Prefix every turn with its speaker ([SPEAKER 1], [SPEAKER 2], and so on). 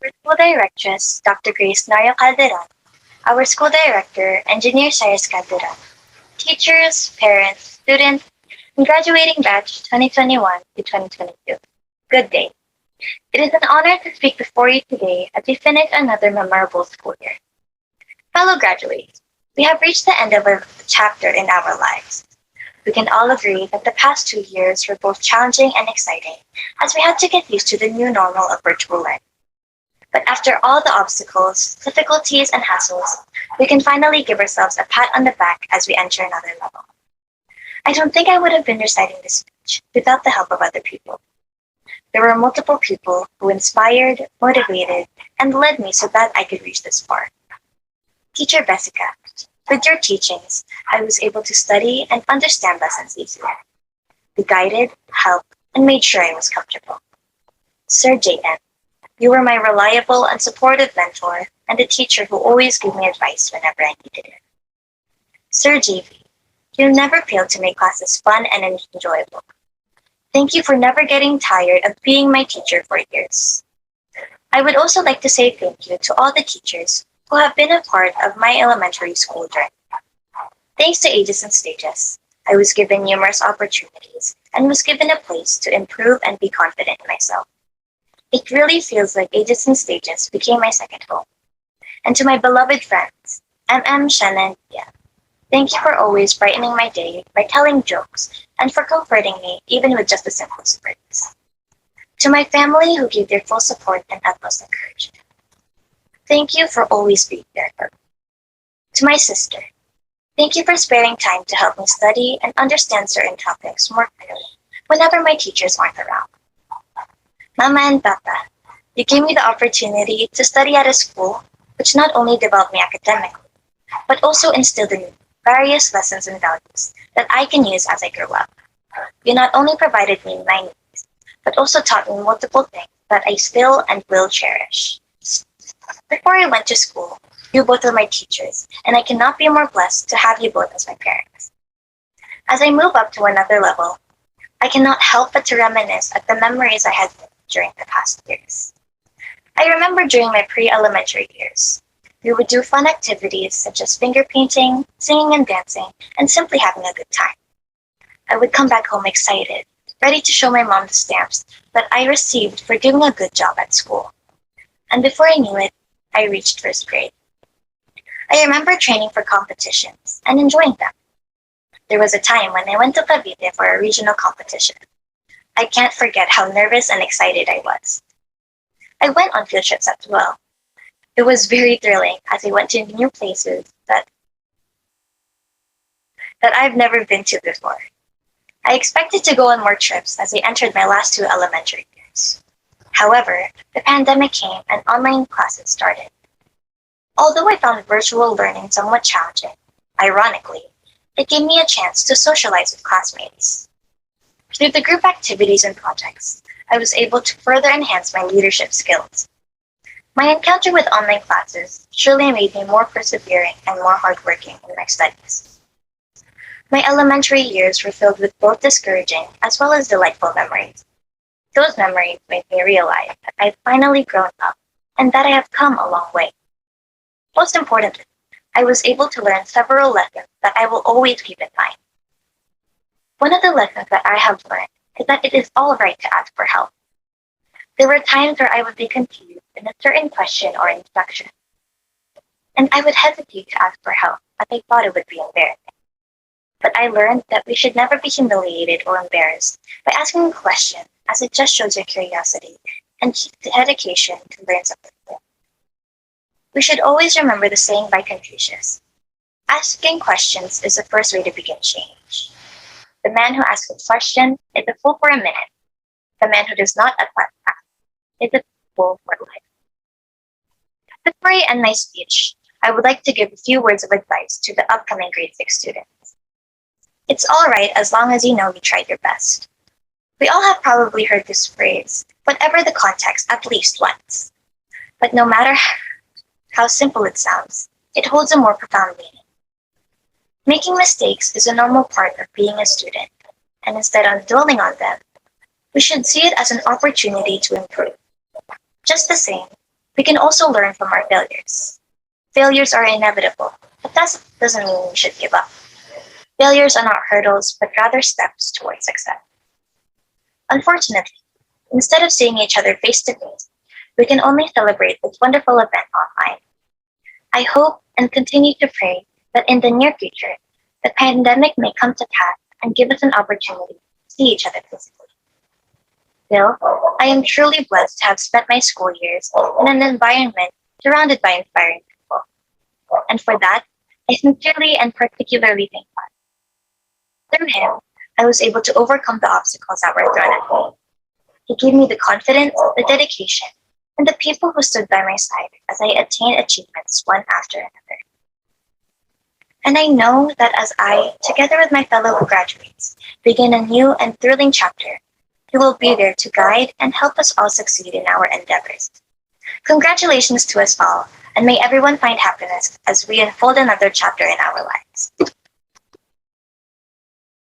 [SPEAKER 1] Our school directress, Dr. Grace Nario Calderon, our school director, Engineer Cyrus Calderon, teachers, parents, students, and graduating batch 2021 to 2022. Good day. It is an honor to speak before you today as we finish another memorable school year. Fellow graduates, we have reached the end of a chapter in our lives. We can all agree that the past 2 years were both challenging and exciting as we had to get used to the new normal of virtual learning. But after all the obstacles, difficulties, and hassles, we can finally give ourselves a pat on the back as we enter another level. I don't think I would have been reciting this speech without the help of other people. There were multiple people who inspired, motivated, and led me so that I could reach this far. Teacher Bessica, with your teachings, I was able to study and understand lessons easier. You guided, helped, and made sure I was comfortable. Sir J.N., you were my reliable and supportive mentor and a teacher who always gave me advice whenever I needed it. Sir J.V., you never failed to make classes fun and enjoyable. Thank you for never getting tired of being my teacher for years. I would also like to say thank you to all the teachers who have been a part of my elementary school journey. Thanks to Ages and Stages, I was given numerous opportunities and was given a place to improve and be confident in myself. It really feels like Ages and Stages became my second home. And to my beloved friends, MM, Shanna, and Tia, thank you for always brightening my day by telling jokes and for comforting me even with just the simplest words. To my family who gave their full support and utmost encouragement, thank you for always being there for me. To my sister, thank you for sparing time to help me study and understand certain topics more clearly whenever my teachers aren't around. Mama and Papa, you gave me the opportunity to study at a school which not only developed me academically, but also instilled in me various lessons and values that I can use as I grow up. You not only provided me my needs, but also taught me multiple things that I still and will cherish. Before I went to school, you both were my teachers, and I cannot be more blessed to have you both as my parents. As I move up to another level, I cannot help but to reminisce at the memories I had during the past years. I remember during my pre-elementary years, we would do fun activities such as finger painting, singing and dancing, and simply having a good time. I would come back home excited, ready to show my mom the stamps that I received for doing a good job at school. And before I knew it, I reached first grade. I remember training for competitions and enjoying them. There was a time when I went to Cavite for a regional competition. I can't forget how nervous and excited I was. I went on field trips as well. It was very thrilling as I went to new places that I've never been to before. I expected to go on more trips as I entered my last 2 elementary years. However, the pandemic came and online classes started. Although I found virtual learning somewhat challenging, ironically, it gave me a chance to socialize with classmates. Through the group activities and projects, I was able to further enhance my leadership skills. My encounter with online classes surely made me more persevering and more hardworking in my studies. My elementary years were filled with both discouraging as well as delightful memories. Those memories made me realize that I've finally grown up and that I have come a long way. Most importantly, I was able to learn several lessons that I will always keep in mind. One of the lessons that I have learned is that it is all right to ask for help. There were times where I would be confused in a certain question or instruction, and I would hesitate to ask for help as I thought it would be embarrassing. But I learned that we should never be humiliated or embarrassed by asking a question, as it just shows your curiosity and the dedication to learn something new. We should always remember the saying by Confucius: asking questions is the first way to begin change. The man who asks a question is a fool for a minute. The man who does not ask is a fool for life. Before I end my speech, I would like to give a few words of advice to the upcoming grade 6 students. It's all right as long as you know you tried your best. We all have probably heard this phrase, whatever the context, at least once. But no matter how simple it sounds, it holds a more profound meaning. Making mistakes is a normal part of being a student, and instead of dwelling on them, we should see it as an opportunity to improve. Just the same, We can also learn from our failures. Failures are inevitable, but that doesn't mean we should give up. Failures are not hurdles, but rather steps towards success. Unfortunately, instead of seeing each other face to face, we can only celebrate this wonderful event online. I hope and continue to pray that in the near future, the pandemic may come to pass and give us an opportunity to see each other physically. Still, I am truly blessed to have spent my school years in an environment surrounded by inspiring people. And for that, I sincerely and particularly thank God. Through him, I was able to overcome the obstacles that were thrown at me. He gave me the confidence, the dedication, and the people who stood by my side as I attained achievements one after another. And I know that as I, together with my fellow graduates, begin a new and thrilling chapter, he will be there to guide and help us all succeed in our endeavors. Congratulations to us all, and may everyone find happiness as we unfold another chapter in our lives.